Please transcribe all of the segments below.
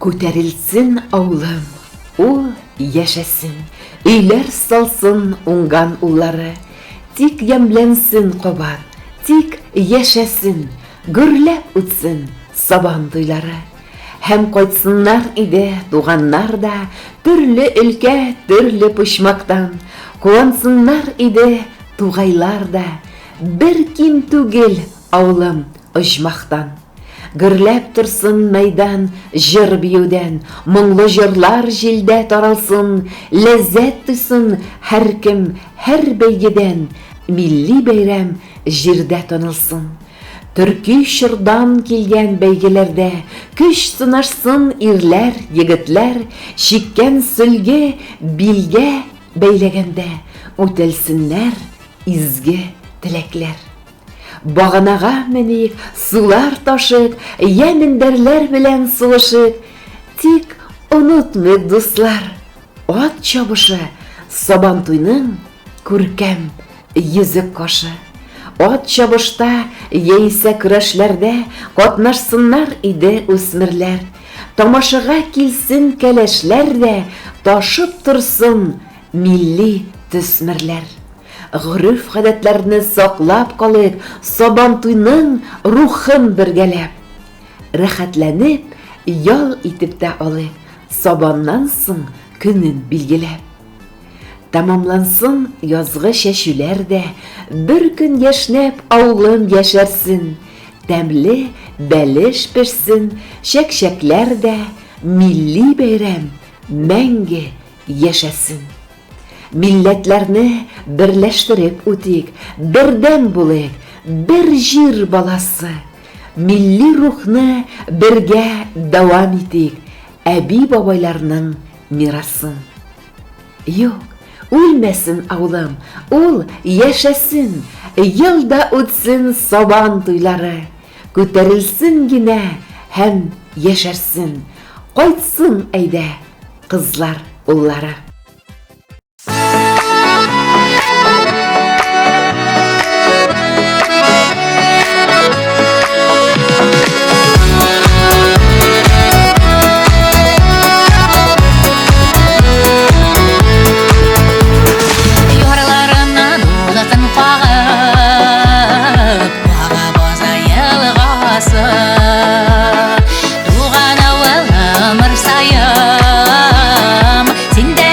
Көтәрелсен аулым, ул яшәсен, өйләр салсын уңган уллары, тик ямләнсен кабат, тик яшәсен, гөрләп үтсен сабан туйлары. Һәм кайтсыннар иде туганнар да, төрле өлкә, төрле почмактан, куансыннар иде тугайлар да, бер ким түгел аулым оҗмахтан. Гөрләп торсын мәйдан җыр биюдән, моңлы җырлар җилдә таралсын, ләззәт туйсын һәркем һәр бәйгедән, милли бәйрәм җирдә танылсын. Төрки чордан килгән бәйгеләрдә көч сынашсын ирләр, егетләр, чиккән сөлге билгә бәйләгәндә үтәлсеннәр изге теләкләр. Баганага меник, сулар ташык, ямендәрләр белән сугышык. Тик онытмыйк, дуслар, ат чабышы, сабан туйның күркәм йөзек кашы. Ат чабышта, яисә көрәшләрдә катнашсыннар иде үсмерләр. Тамашага килсен кәләшләр дә, ташып торсын милли төсмерләр. Гөрүф гадәтләрне саклап калыйк, сабан туйның рухын бергәләп. Рәхәтләнеп, ял итеп тә алыйк, сабаннан соң көнен билгеләп. Тамамлансын язгы чәчүләр дә, бер көн яшнәп аулым яшәрсен. Тәмле бәлеш пешсен, чәкчәкләр дә, милли бәйрәм мәңге яшәсен. Милләтләрне берләштереп үтик, бердәм булыйк, бер җир баласы. Милли рухны бергә дәвам итик, әби-бабайларның мирасын. Юк, үлмәсен аулым, ул яшәсен, елда үтсен сабан туйлары. Күтәрелсен генә һәм яшәрсен, кайтсын әйдә кызлар уллары. Туган авылым ырсайым, синдә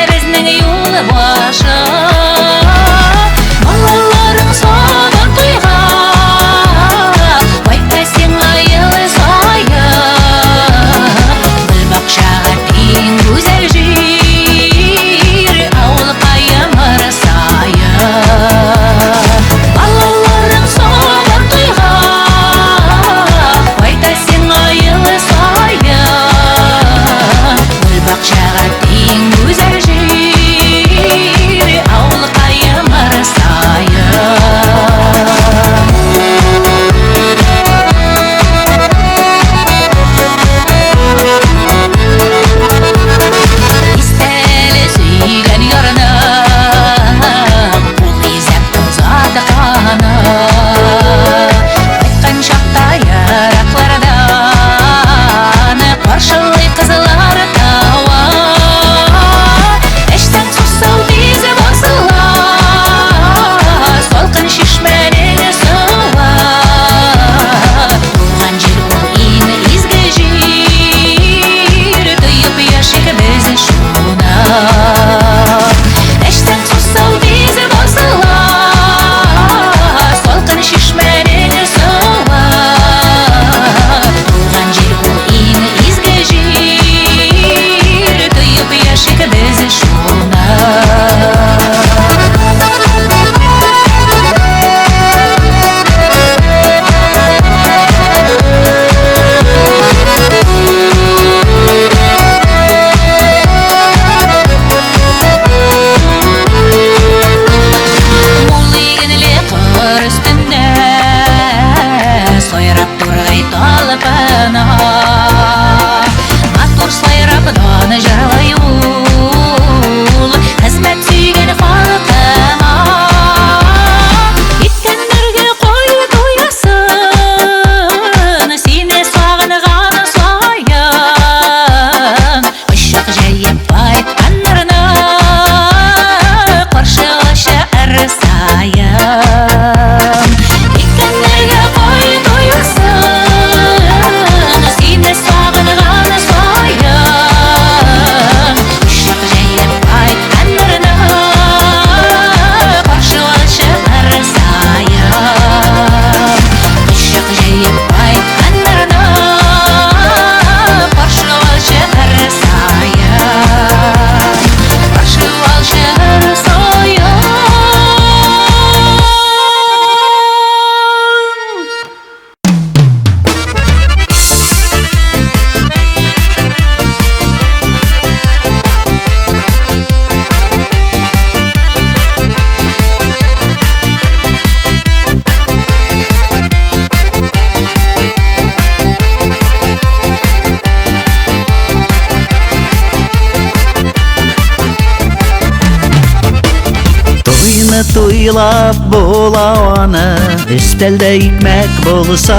сыйлап бола аны, үстелде икмәк булса,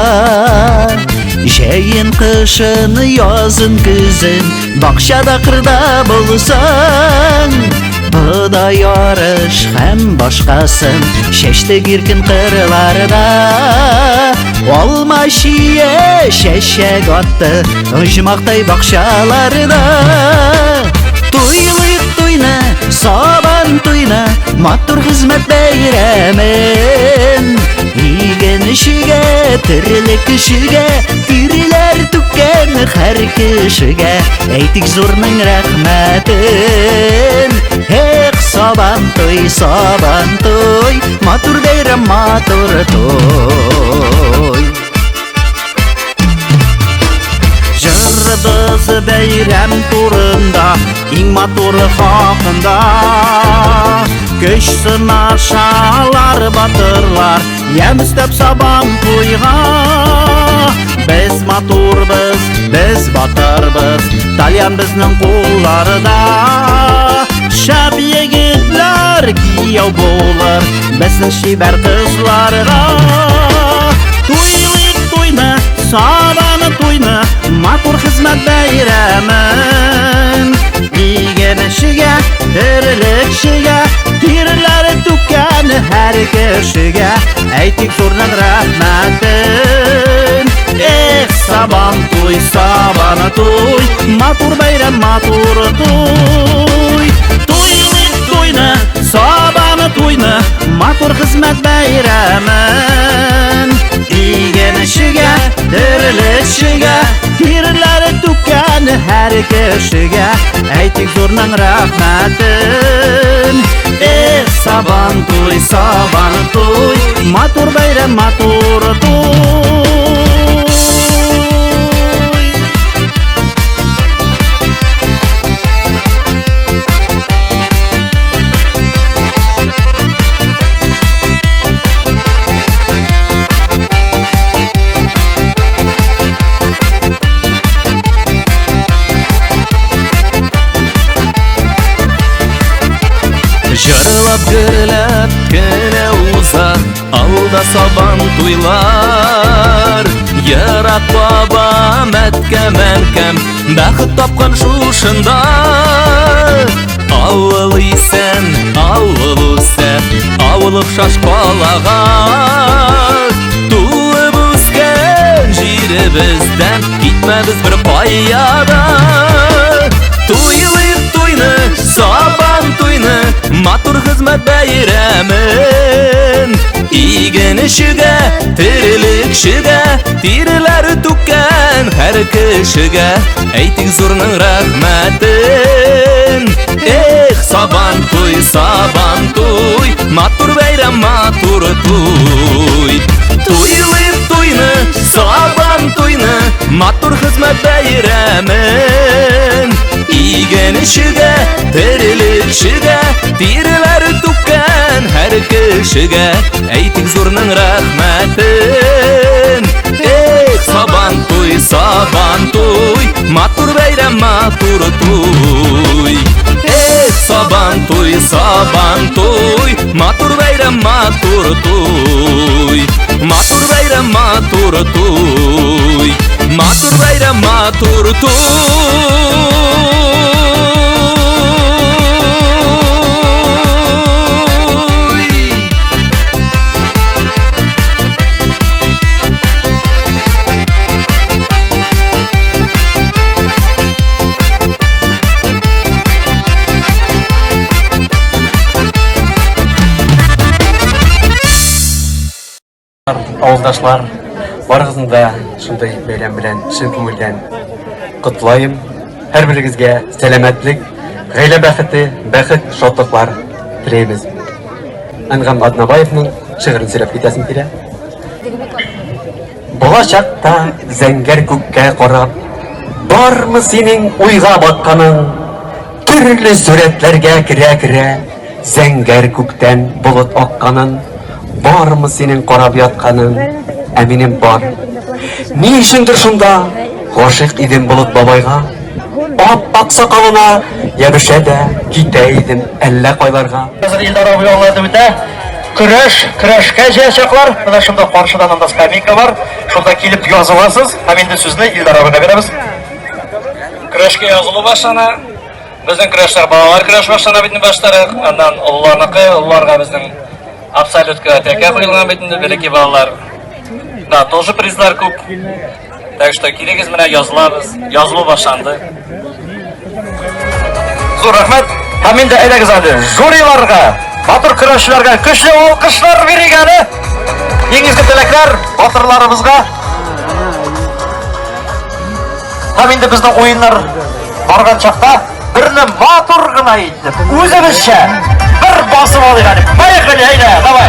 җәен кышын язын күзен, бакчада кырда булсаң, будай ярыш һәм башкасын чәчтек иркен кырларда, алма чие чәчәк атты оҗмактай бакчаларда. Туйлык туйны, сабан туйны, матур хезмәт бәйрәмен. Иген ишегә, терлек кешегә, тиреләр түккән һәр кешегә, әйтик зурның рәхмәтен. Эх, сабан туй, матур бәйрәм, матур туй. Жырбыз бәйрәм турында, иң матуры хакында, көч сынашалар батырлар, ямстап сабан туйга. Без матурбыз, без батырбыз, Тальян безнең кулларда. Шәп егетләр кияү булыр, безнең чибәр кызларга. Туйлык туйны, сабаны туйны, матур хезмәт бәйрәмен. Иген ишегә, терлек кешегә, тиреләре түккән һәр кешегә, әйтик зурның рәхмәтен. Эх, сабан туй, сабаны туй, матур бәйрәм, матур туй. Туйлык туйны, сабаны туйны, матур хезмәт бәйрәмен. Иген ишегә, терлек кешегә, тиреләре түккән һәр кешегә, әйтик зурның рәхмәтен. Эх, сабан туй, матур бәйрәм, матур туй. Жырлап гөрләп кенә уза, алда сабан туйлар. Ерак баба мәткәм, бәхет тапкан шушында. Авыл исән, авыл үсә, авыл охшаш балага. Туып үскән җиребездән, китмәбез бер каяда. Туйлык туйны, сабан туйны, матур хезмәт бәйрәмен. Иген ишегә, терлек кешегә, тиреләре түккән һәр кешегә, әйтик зурның рәхмәтен. Эх, сабан туй, матур бәйрәм, матур туй. Туйлык туйны, сабан туйны, матур хезмәт бәйрәмен. Иген ишегә, терлек кешегә, тиреләре түккән һәр кешегә, әйтик зурның рәхмәтен. Эх, сабан туй, матур бәйрәм, матур туй. Эх, сабан туй, матур бәйрәм, матур туй. Матур бәйрәм, матур туй. Матур бәйрәм, матур туй. Авылдашлар, барыгызны да шундай бәйрәм белән чын күңелдән котлайым. Һәрберегезгә сәламәтлек, гаилә бәхете, бәхет, шатлыклар теләйбез. Әнгам Аднабаевның шигырен сөйләп китәсем килә. Болачакта зәңгәр күккә карап, бармы синең уйга батканың? Төрле сурәтләргә керә-керә, зәңгәр күктән болыт акканын. Бармы синең карап ятканың? Ә минем бар. Ни өчендер шунда гашык идем болыт бабайга? Ап-ак сакалына ябышә дә китә идем әллә кайларга. Хәзер Илдар абый аңлады бит, Күрәшкә җыячаклар. Менә шунда каршыдан анда скамейка бар. Шунда килеп языласыз. Һәм инде сүзне Илдар абыйга бирәбез. Көрәшкә язылу башлана. Безнең көрәшләр балалар көрәш башлана бит баштары. Аннан улларныкы, улларга безнең абсолютка тәкә куелган бит инде бәлки балалар. Да, тоже призлар күп. Так что кирегез менә язылабыз. Язылу башланды. Зур рәхмәт. Һәм инде әйдәгез инде жюриларга, батыр көрәшчеләргә көчле алкышлар бирик әле. Иң изге теләкләр батырларыбызга. Һәм инде безнең уеннар барган чакта берне матур гына итеп, үзебезчә бер басып алыйк әле. Поехали, әйдә, давай.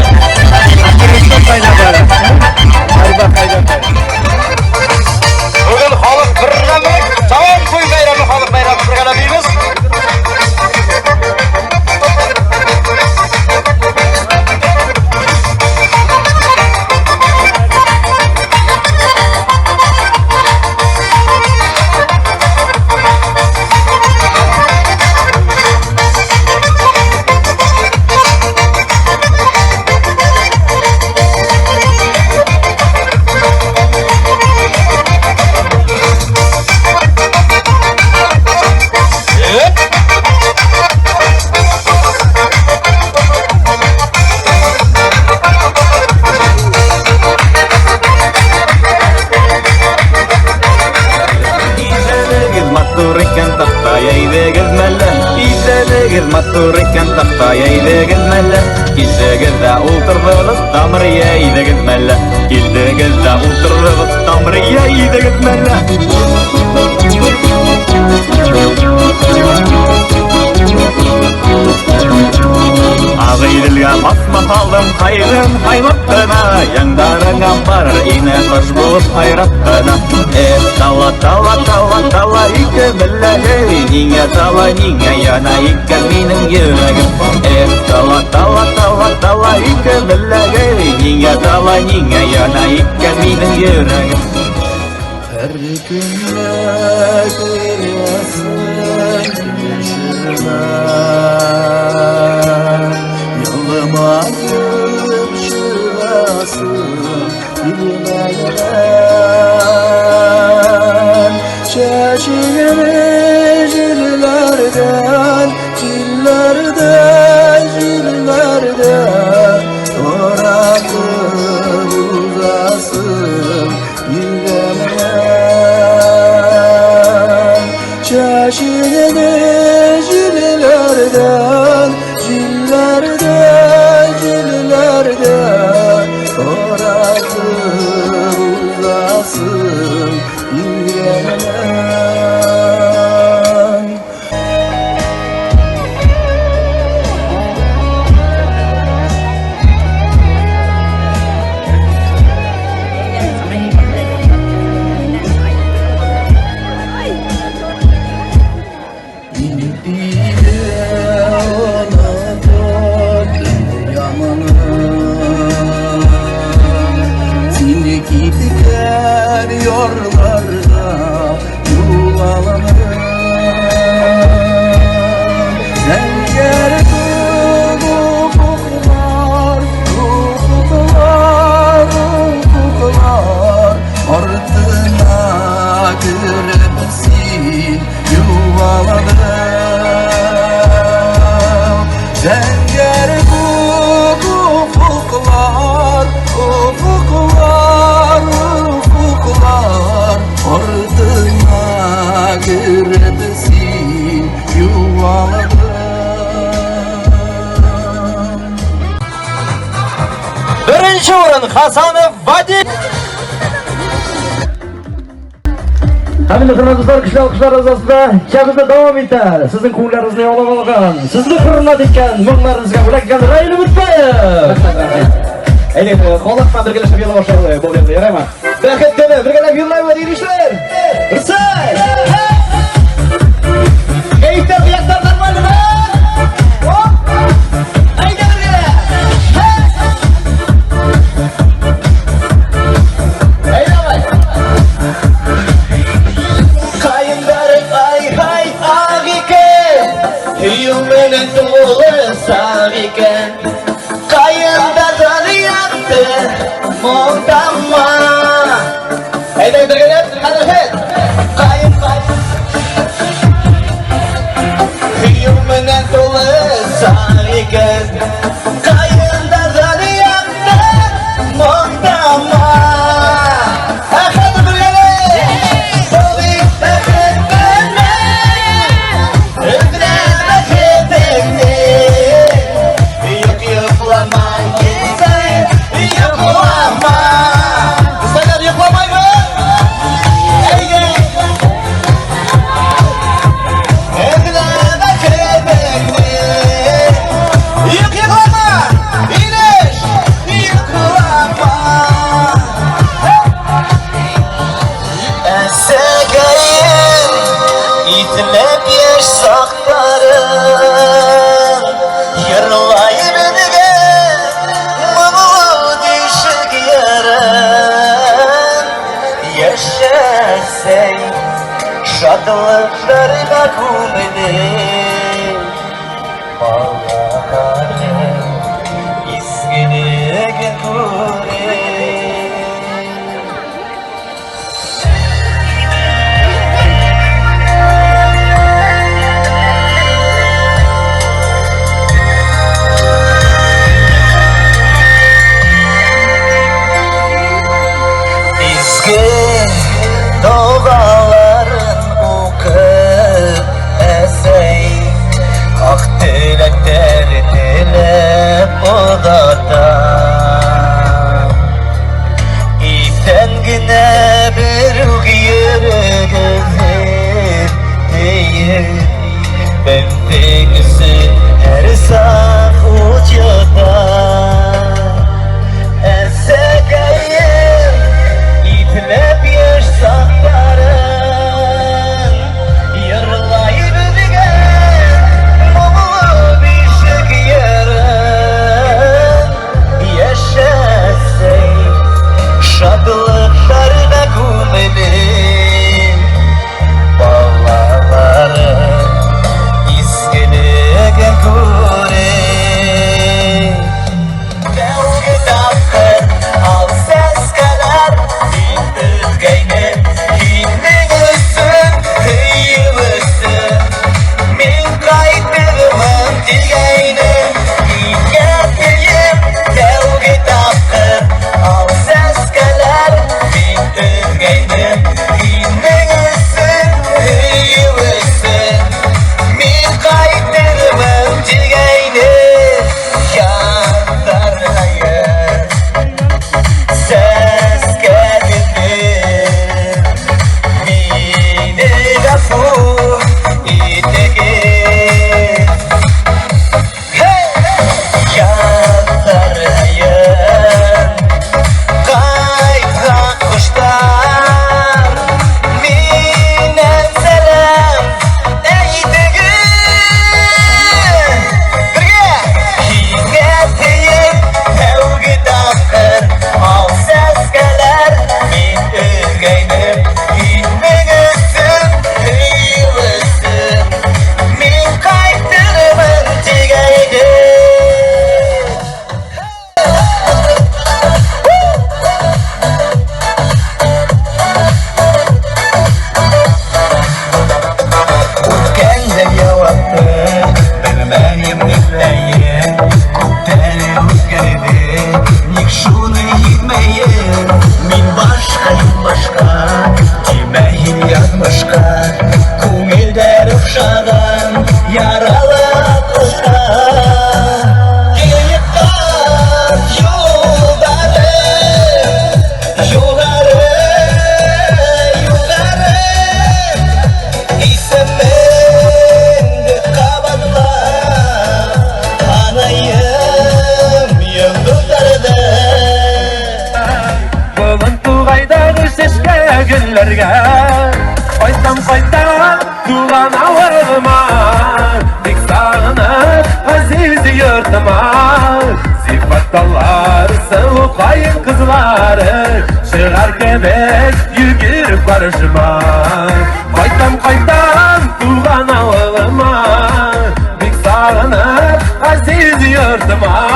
Бүген халык берләме, Жаван туй байрамы, халык байрамы бергә бирәбез. Матур икән тактая идегез мәллә, килдегез дә ултырдыгыз тамрия идегез мәллә, килдегез дә ултырдыгыз тамрия идегез мәллә. Агыйдылга масмахалым хайрым хайматтына, яндарыңа барыр ине кош булып хайраттына. Тала тала тала тала ике белләгәй, нигә тала нигә яна ике минем йөрәгем. Тала тала тала тала ике белләгәй, нигә тала нигә яна ике минем йөрәгем. Һәр көнне күрәсең Yolmayıp şurasın bilmeden Çeşini cillerden, cillerden, cillerden Orası uzasın bilmeden Çeşini cillerden, cillerden, cillerden Orası uzasın yüreğimden Yorlarda yuvalanır Sen yerde ufuklar, ufuklar, ufuklar Ardına görebilsin yuvalanır Sen yerde ufuklar, ufuklar, ufuklar Ardına görebilsin yuvalarım Birinci orun Hasanov Vadim Hamile kırmızılar kişi alkışlar arasında çabıda devam eder. Sizin kullarınızı yola algan, sizni hırladıkken mınlarınızga bırakkan Raylı Mutbayı. Eyle, kolakla birgeleşip yola başarılı bol yerine yarayma. Bereket deme, birgelep yıllayma değil işler. Rısay! Keyifler kıyaklar normal mi? Haydi birgelep! Haydi abay! Kayındarım ay hay ağike Yılmenen dolu sağike Kayındarım Kuşlarına kumedim Bağlarım İskine gekure İzgin dağların okıp esey Ak dilekler dilep odadan İtengine bir yere gelir değil Ben dengisi her saf ucada Esegeyim İtlep yaşakların Yırlayıp digen Mumu bişik yarın Yaşasay Şadlıklarına kumelim Bağlaların İskele gekure Devge dapkır Al ses kadar Bildirgeynim Kimmin üstün Hıyılıksın Min kaydırmam Dilgeynim Bilgerteyim Devge dapkır Al ses kadar Bildirgeynim Kimmin üstün Hıyılıksın Min kaydırmam Dilgeynim Yandar hayır Ses geldim Mine gafur İtegin Hey! Yandar hayır Kaytan kuşlar Minem selam Eytegin Birge! Higeteyim Tevgi dapkır Al ses geler Min ürgeynim Kimmin üstün Hıyılıksın Min kaydırmın Tigeynim Kendem yavattı Bilmeyim nilleyim Kupteri uzgerdi Nik şunu yitmeyin Min başkayım başka Kimeyin yazmışka Kungilder ufşadan Yaralı akışka Yıkar yugarı Yugarı Yugarı İsemendi kabadlar Anayım yıldızlarda Bulun tuğaydağı seçke günlerge Koysam tuğan avırma Dik sağınıp aziz yurtıma Sifattallar soğuk ayın kızları Çıgar kebek yürgür karşıma Koysam tuğan avırma Dik sağınıp aziz yurtıma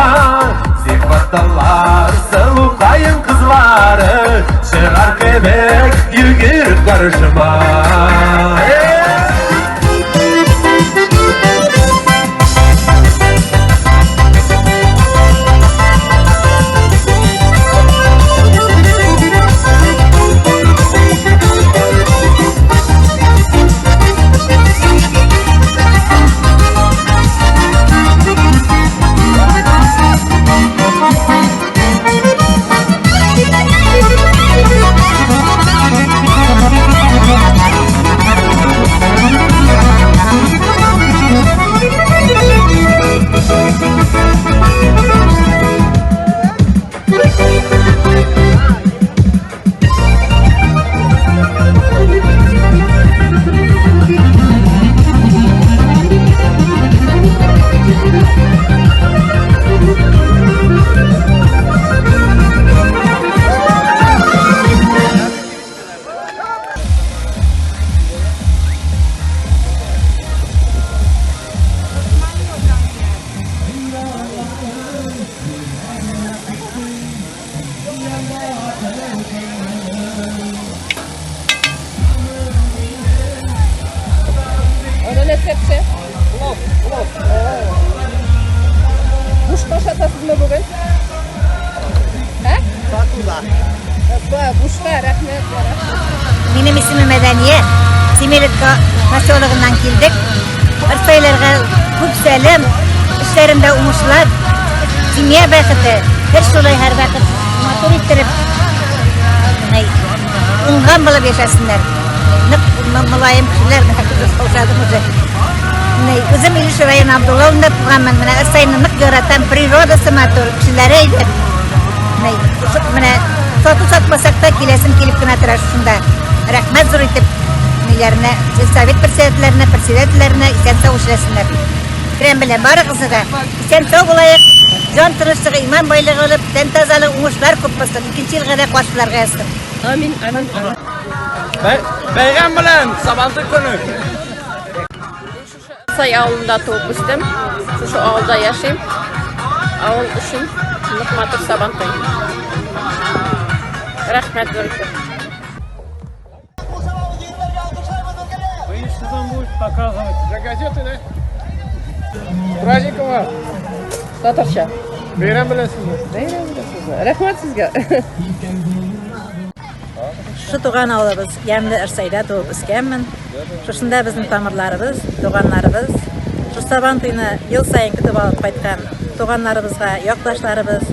Sifattallar soğuk ayın kızları Çıgar kebek yürgür karşıma Thank you. mı bugün? He? Fatula. Buşka, rahmet. Benim ismim Medeniye. Simiritka Nasyonluğundan geldik. Örfeylerge çok selam. İşlerinde umuşlar. Dünya vakti. Her şolay her vakit. Motor ittirip. Ungan bulup yaşasınlar. Mulayim kişiler. Kızım İlişiray'ın Abdullah'ında tuğanman. Ersayını nık yaratan prirodası motor kişilereydi. Sotu satmasak da kilesim kilip kına tıraşında. Rahmet zor etip yerine, Sovet presidentlerine isen sağ uçlasınlar. Kreml'e barı kızı da isen sağ olayık, can tırıştığı iman baylığı olup, ten tazalı umuşlar kopmasın. İkinci yılgada koşular gelsin. Amin. Bayram bilan Sabanti kuni. Say avlunda doğup üstüm. Şu avulda yaşayayım. Avul üçün Nıkmatır Sabantay. Rahmet zor etip. Праздником var. Tatarça. Bayram bilasizmi? Rahmet sizge. Şu doğan ağılımız, yanında Ersay'da doğup üskenmin. Şuşunda bizim tamirlarımız, doğanlarımız. Şu Sabantay'ını yıl sayın kütüp alıp qaytkan doğanlarımızga, yoktaşlarımız,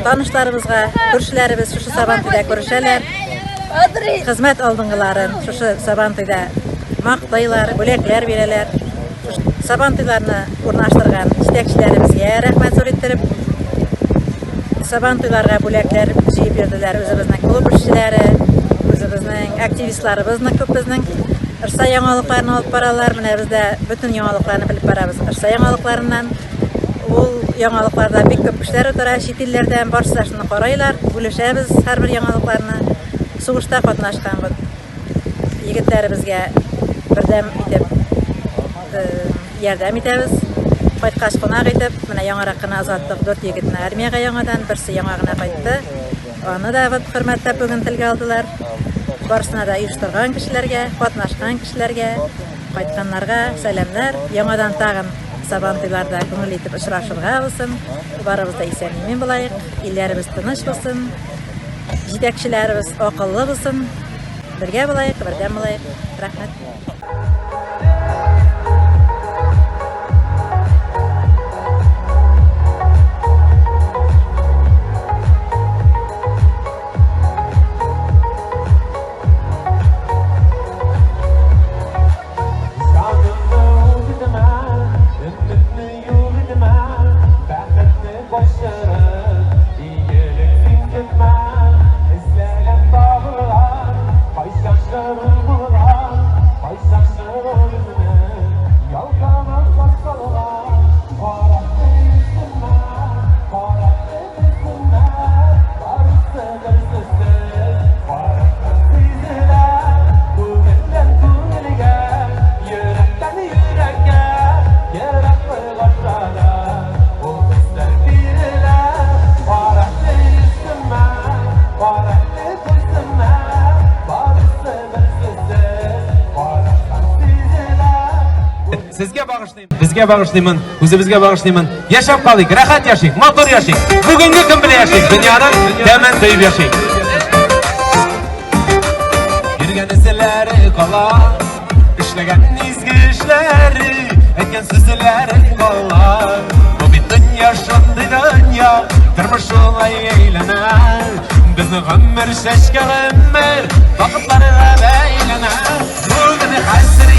tanışlarımızga, görüşlerimiz şu Sabantay'da görüşerler. Hizmet aldığınların şu Sabantay'da maqtaylar, bölekler vereler. Sabantaylarını urnaştırgan istekçilerimizge rahmet zor ettirip, Sabantaylarga bölekler jeyip berdiler. Özümüzning klub işçilari, özümüzning aktivistlarimizni ko'p bizning Irsa yangiliklarni olib baralar. Mine bizde bütün yangiliklarni bilip barabız. Irsa yangiliklarından ol yangiliklarda bek ko'p kişiler o'tara, chet ellerden barchasini qaraylar, bo'lishamiz har bir yangiliklarni. Sug'ushda qatnashgan bu yigitlarimizga birdam etib yordam etamiz. Qaytqach qonaq etib, mana yangaraqni azodlik 4 yigitni armiyaga yangadan, birsi yangagina qaytdi. Onu da hurmatlab bugun tilga oldilar. Barısına da uyushtirgan kishilarga, qatnashgan kishilarga, qaytganlarga salamlar. Yangadan tag'in Sabantaylarda ko'ngil etib uchrashuvga bo'lsin. Baribizda eson-emin bo'laylik, ellarimiz tinch bo'lsin. Yetakchilarimiz aqlli bo'lsin. Birga bo'laylik, birdam bo'laylik. Rahmat. Bizga bag'ishlayman, o'zimizga bag'ishlayman. Yashab qoling, rahat yashang, motor yashang. Bugungi kun bilan yashang, dunyoni daman to'yib yashang. Yurgan izlari qolar, ishlagan izgi ishlari, aytgan so'zlari qolar. Bu dünya shunday dunyo, turmush olay aylanar. Bizni g'amir shashka g'amir, vaqtlarga aylanar. Bugun hasri